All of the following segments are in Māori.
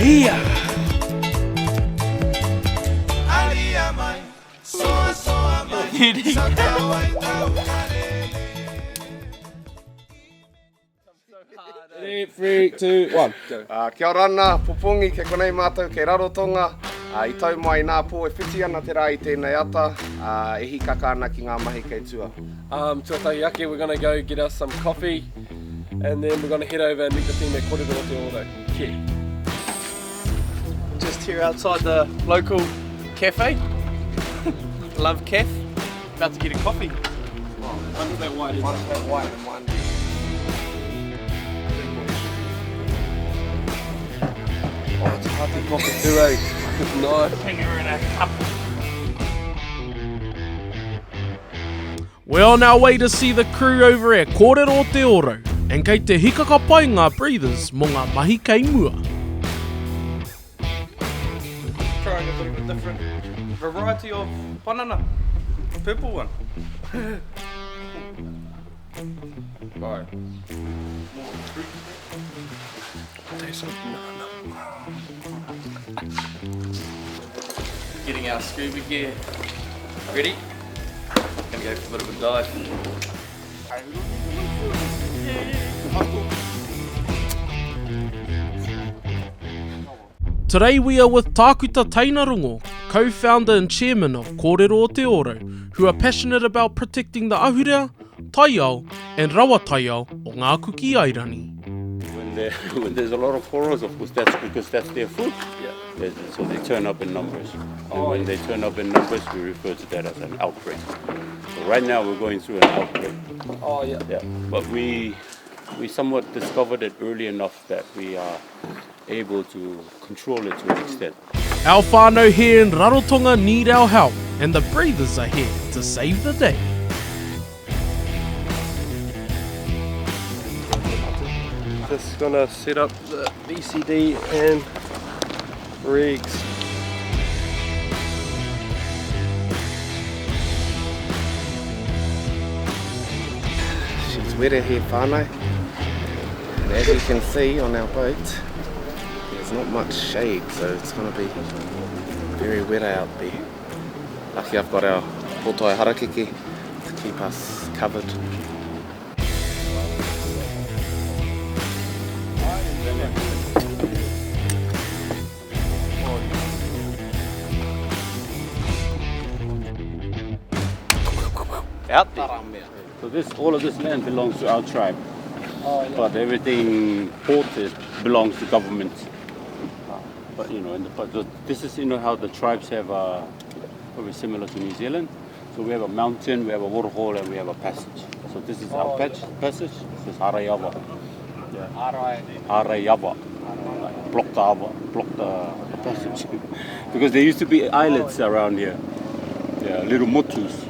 Ia! Three, two, one, go. Kia ora ana, pupungi ke konei mātou ke Rarotonga. I tau mai nā pō e whiti ana te rā I tēnei ata, e hi kaka ana ki ngā mahi kei tua. Tuatahi ake, we're going to go get us some coffee and then we're going to head over and meet the team at Kōrero, Te Ōrau. Kia. Just here outside the local cafe. Love Caf. About to get a coffee. One of that white. One of that white and one. Oh, it's happy coffee too, eh? Nice. Finger in a cup. We're on our way to see the crew over at Kōrero Te Ōrau, and kei te hikaka pai ngā breathers mō ngā mahi kei mua. Trying a bit of a different variety of banana. Purple one. Right. Getting our scuba gear ready. Gonna go for a bit of a dive. Today we are with Dr Teina Ronga, co-founder and chairman of Kōrero Te Ōrau, who are passionate about protecting the ahurea, taiao and rawa taiao o ngā kuki airani. When there's a lot of corals, of course, that's because that's their food. Yeah. So they turn up in numbers. And when they turn up in numbers, we refer to that as an outbreak. So right now we're going through an outbreak. Oh, yeah. Yeah. But we somewhat discovered it early enough that we are able to control it to an extent. Our whānau here in Rarotonga need our help, and the breathers are here to save the day. Just gonna set up the VCD and rigs. She's wetter here whānau. And as you can see on our boat, there's not much shade, so it's going to be very wet out there. Lucky I've got our potai harakeke to keep us covered. Out there. So all of this land belongs to our tribe. But everything ported belongs to government. But this is how the tribes have very similar to New Zealand. So we have a mountain, we have a waterhole, and we have a passage. So this is our passage. This is Harayawa. Yeah. Harayawa. Block the passage. Because there used to be islets around here. Yeah, little motus.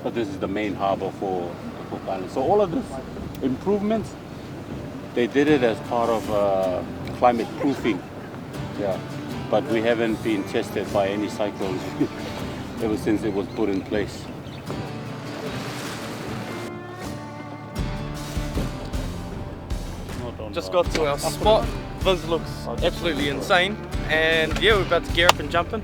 But this is the main harbour for Cook Island. So all of this improvements, they did it as part of climate proofing. Yeah, but we haven't been tested by any cyclones ever since it was put in place. Just got to our spot. Viz looks absolutely insane. And yeah, we're about to gear up and jump in.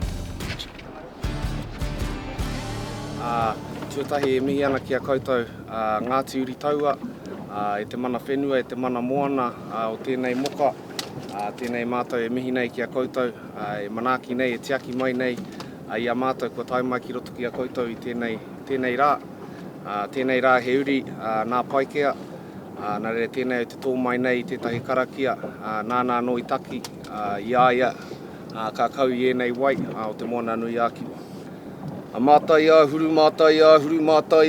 Tuatahi e mihi ana ki a koutou Ngāti Uri Taua, e te mana whenua, e te mana moana o tēnei moka, tēnei mātou e mihi nei ki a koutou, e manaaki nei, e tiaki mai nei, i a mātou kua tai mai ki roto ki a koutou I tēnei rā. Tēnei rā he uri nā paikea, nā re tēnei o te tō mai nei I tētahi karakia, nānā no I taki, I aia, ka kau I enei wai o te moana nui aki. A mātai a huru mātai,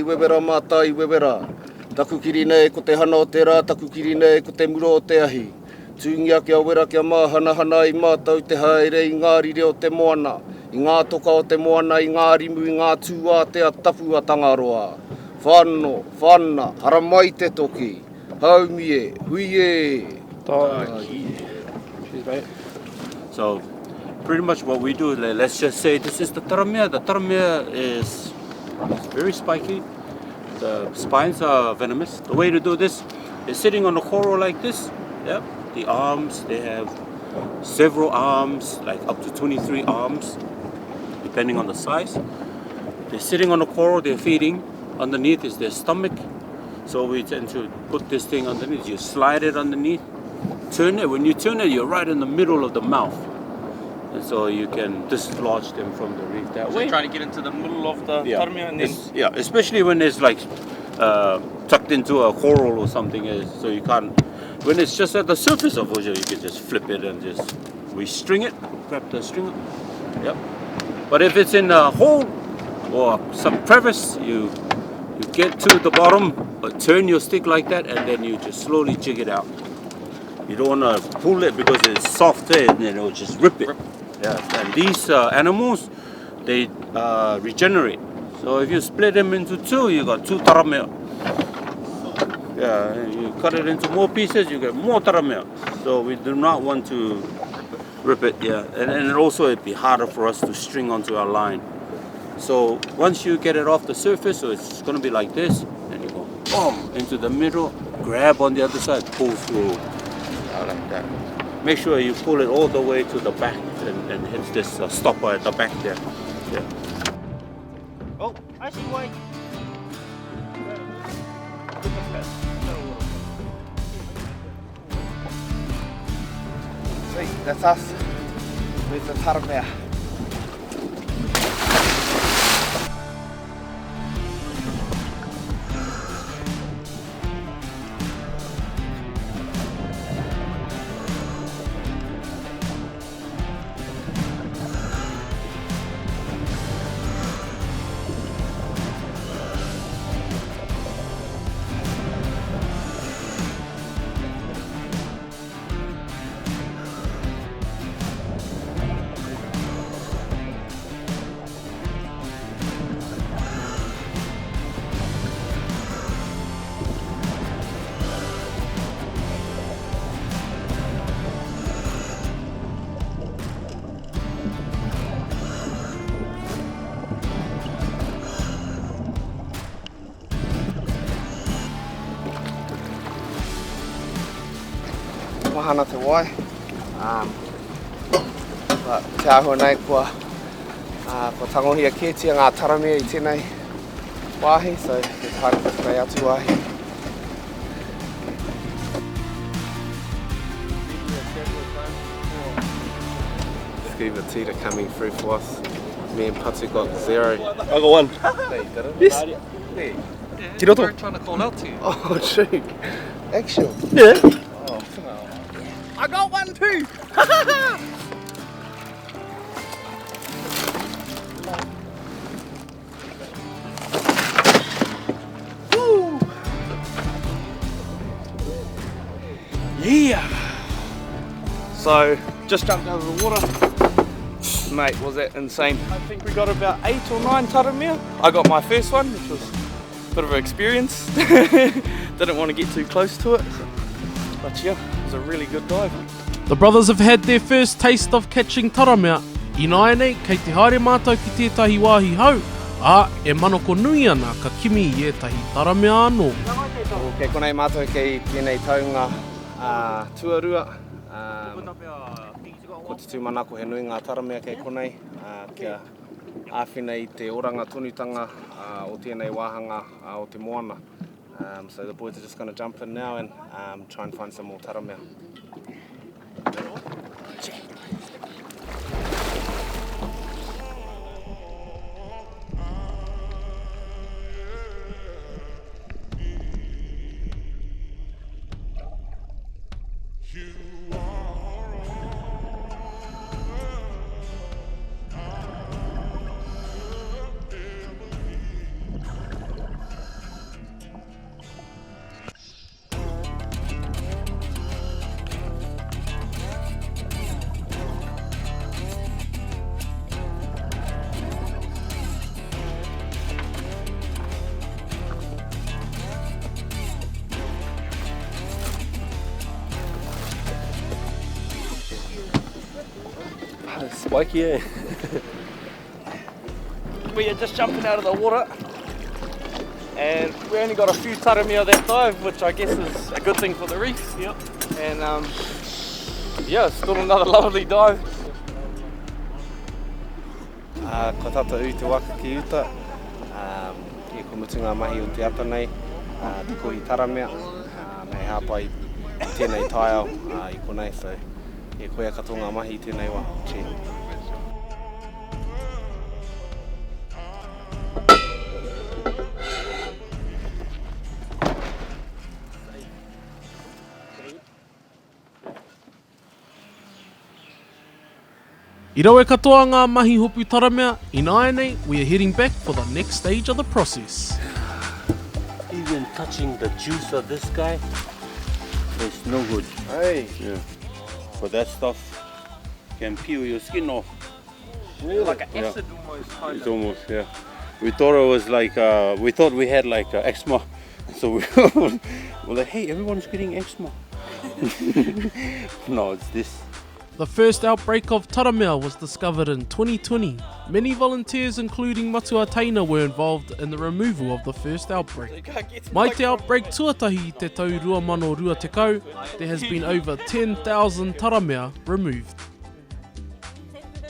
wewera mātai, wewera. Taku kiri nei ko te hana o te rā, taku kiri nei ko te muro o te ahi. Tūngia kia wera kia mā hana I mātou te haere I ngā rire o te moana. I ngā toka o te moana, I ngā rimu, I ngā tū te a tapu a tangaroa. Whāno, whāna, hara mai te toki. Haumie, huie. So pretty much what we do, let's just say this is the taramea. The taramea is very spiky. The spines are venomous. The way to do this is sitting on a coral like this, yeah, the arms. They have several arms, like up to 23 arms, depending on the size. They're sitting on the coral, they're feeding. Underneath is their stomach. So we tend to put this thing underneath. You slide it underneath, turn it. When you turn it, you're right in the middle of the mouth. And so you can dislodge them from the reef that way. So trying to get into the middle of the taramia and then... especially when it's like tucked into a coral or something, so you can't. When it's just at the surface of ocean, you can just flip it and just restring it, grab the string. Yep. But if it's in a hole or some crevice, you get to the bottom, but turn your stick like that, and then you just slowly jig it out. You don't want to pull it because it's soft there, and then it'll just rip it. Yeah. And these animals, they regenerate. So if you split them into two, you got 2 taramea. Yeah, you cut it into more pieces, you get more taramea. So we do not want to rip it, yeah. And also it'd be harder for us to string onto our line. So once you get it off the surface, so it's going to be like this, and you go boom into the middle, grab on the other side, pull through, like that. Make sure you pull it all the way to the back and hit this stopper at the back there. Yeah. Oh, I see why. Sweet, that's us with the taramea. Mahana te wai. Te ahua nei kua tangohia kētia ngā taramea I tēnei wāhi, so te tāna nei atu wāhi. Scuba Teina coming through for us. Me and Patu got 0. I got 1. No, you didn't? Yes. Yeah, Ki roto. we were trying to call out to you. Oh, shoot. Actual. Yeah. I got 1 too! Woo. Yeah. So, just jumped out of the water. Mate, was that insane? I think we got about 8 or 9 taramea. I got my first one, which was a bit of an experience. Didn't want to get too close to it. But yeah, it was a really good dive. The brothers have had their first taste of catching taramea. I nāia nei, kei te haere mātou ki tētahi wāhi hau, e manoko nui ana ka kimi I ētahi taramea anō. Kei konei mātou kei tēnei taunga tuarua. Ko te tūmanako he nui ngā taramea kei konei. Kia āwhina I te oranga tonutanga o tēnei wāhanga o te moana. So the boys are just going to jump in now and try and find some more taramea. Spiky, eh? We are just jumping out of the water. And we only got a few taramea that dive, which I guess is a good thing for the reef. Yep. And Yeah, still another lovely dive. Ko tata ui te waka ki uta, I ko mutunga mahi o te ata nei, te kohi taramea, nei hāpai tēnei taiao I konei, so e koea katonga mahi tēnei wā. Che. I rawe katoa ngā mahi hopu taramea, inaenei, we are heading back for the next stage of the process. Even touching the juice of this guy, it's no good. Hey, Yeah. For that stuff, can peel your skin off. Like an Yeah. acid almost, kind It's of. almost, yeah. We thought it was like, we thought we had like eczema. So we were like, hey, everyone's getting eczema. No, it's this. The first outbreak of taramea was discovered in 2020. Many volunteers, including Matua Teina, were involved in the removal of the first outbreak. Mai te outbreak tuatahi I te tau 2020, there has been over 10,000 taramea removed.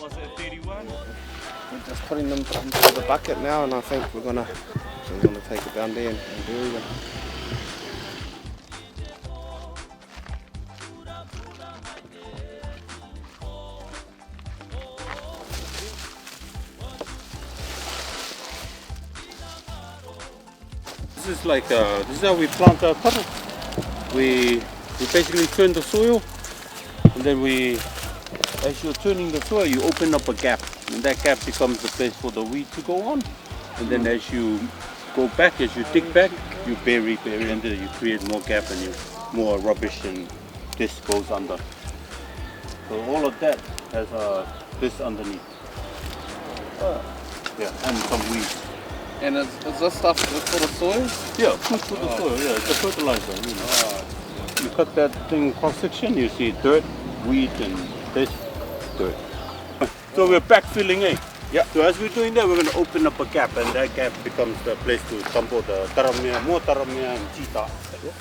Was it 31? we're just putting them into the bucket now, and I think we're gonna take it down there and bury them. This is like, this is how we plant our taro. We basically turn the soil, and then as you're turning the soil, you open up a gap, and that gap becomes the place for the weed to go on. And then as you go back, as you dig back, you bury, and then you create more gap and more rubbish, and this goes under. So all of that has this underneath. Yeah, and some weeds. And is this stuff for the soil? Yeah, food for the soil, yeah, it's a fertilizer, you know. You cut that thing cross section, you see dirt, weed, and this dirt. So we're backfilling, eh? Yeah. So as we're doing that, we're going to open up a gap, and that gap becomes the place to tumble the taramea, more taramea and cheetah. Yeah.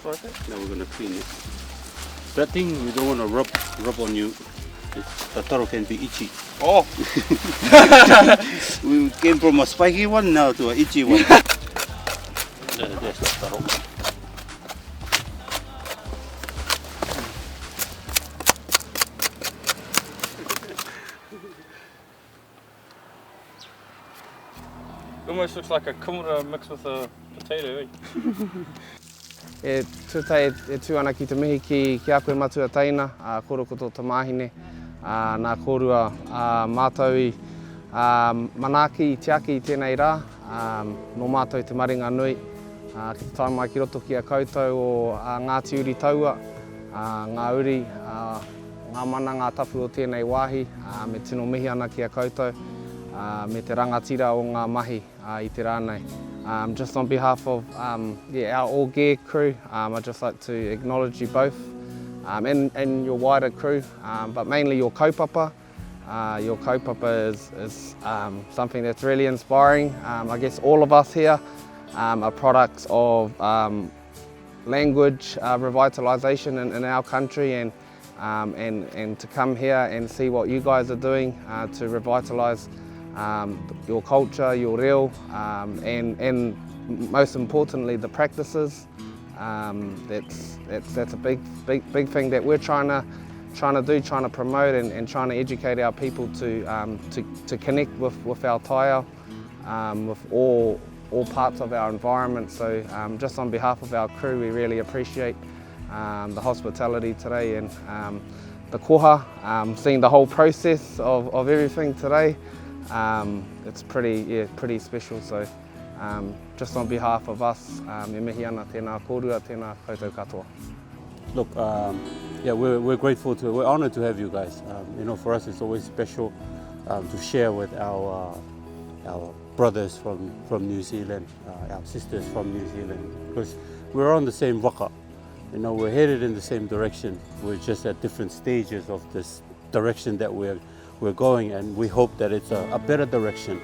Like that. Now we're going to clean it. That thing we don't want to rub on you. The taro can be itchy. Oh! We came from a spiky one now to an itchy one. There's the taro. Almost looks like a kumara mixed with a potato, eh? E tutai e tuana ki te mihi ki a koe Matua Teina, koro koto te mahine, nā korua mātou I manaki I tiaki I tēnei rā, no mātou te maringa nui, ki te taimai ki roto ki a koutou o Ngāti Uri Taua, ngā uri, ngā mana, ngā tapu o tēnei wāhi, me tino mihi ana ki a koutou, me te rangatira o ngā mahi I te rānei. Just on behalf of our All Gear crew, I'd just like to acknowledge you both and your wider crew, but mainly your kaupapa. Your kaupapa is something that's really inspiring. I guess all of us here are products of language revitalisation in our country, and to come here and see what you guys are doing to revitalise your culture, your reo, and most importantly the practices. That's a big thing that we're trying to do, trying to promote and trying to educate our people to connect with our taiao, with all parts of our environment. So just on behalf of our crew, we really appreciate the hospitality today and the koha, seeing the whole process of everything today. It's pretty special. So just on behalf of us, e mihi ana tēnā kōrua, tēnā koutou katoa. Look, yeah, we're grateful we're honored to have you guys. You know, for us it's always special to share with our brothers from New Zealand, our sisters from New Zealand, because we're on the same waka. You know, we're headed in the same direction. We're just at different stages of this direction that we're we're going, and we hope that it's a better direction.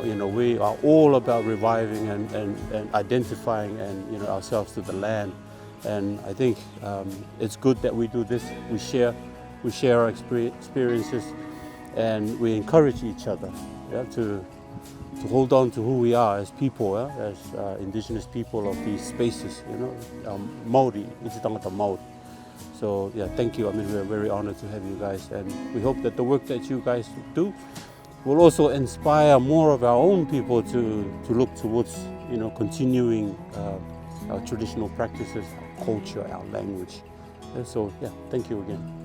You know, we are all about reviving and identifying and ourselves to the land, and I think it's good that we do this. We share our experiences, and we encourage each other, yeah, to hold on to who we are as people, as indigenous people of these spaces. You know, Māori, iti tangata Māori. So yeah, thank you. I mean, we're very honored to have you guys, and we hope that the work that you guys do will also inspire more of our own people to look towards, continuing our traditional practices, our culture, our language. And so yeah, thank you again.